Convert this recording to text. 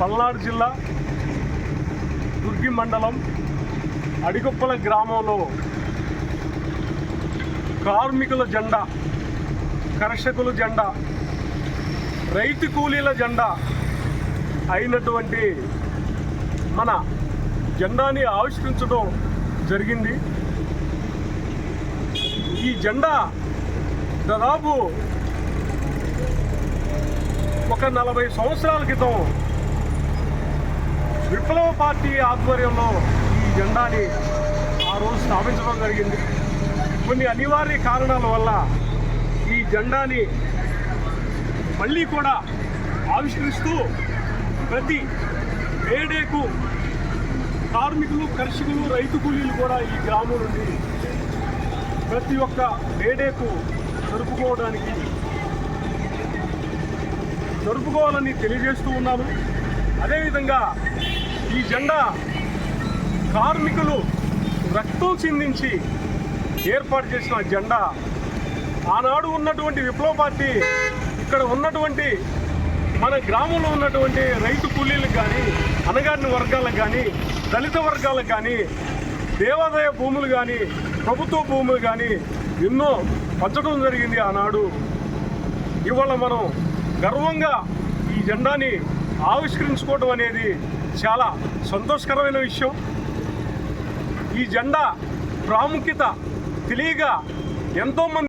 పల్నాడు జిల్లా దుర్గి మండలం అడిగొప్పల గ్రామంలో కార్మికుల జెండా, కర్షకుల జెండా, రైతు కూలీల జెండా అయినటువంటి మన జెండాని ఆవిష్కరించడం జరిగింది. ఈ జెండా దాదాపు ఒక 40 సంవత్సరాల క్రితం విప్లవ పార్టీ ఆధ్వర్యంలో ఈ జెండాని ఆ రోజు స్థాపించడం జరిగింది. కొన్ని అనివార్య కారణాల వల్ల ఈ జెండాని మళ్ళీ కూడా ఆవిష్కరిస్తూ ప్రతి మేడేకు కార్మికులు, కర్షకులు, రైతు కూలీలు కూడా ఈ గ్రామం నుండి ప్రతి ఒక్క మేడేకు జరుపుకోవాలని తెలియజేస్తూ ఉన్నాను. అదేవిధంగా ఈ జెండా కార్మికులు రక్తం చిందించి ఏర్పాటు చేసిన జెండా. ఆనాడు ఉన్నటువంటి విప్లవ పార్టీ ఇక్కడ ఉన్నటువంటి మన గ్రామంలో ఉన్నటువంటి రైతు కూలీలకు కానీ, అణగారిన వర్గాలకు కానీ, దళిత వర్గాలకు కానీ, దేవాదాయ భూములు కానీ, ప్రభుత్వ భూములు కానీ ఎన్నో పంచడం జరిగింది ఆనాడు. ఇవాళ మనం గర్వంగా ఈ జెండాని ఆవిష్కరించుకోవడం అనేది చాలా సంతోషకరమైన విషయం. ఈ జెండా ప్రాముఖ్యత తెలియగా ఎంతోమంది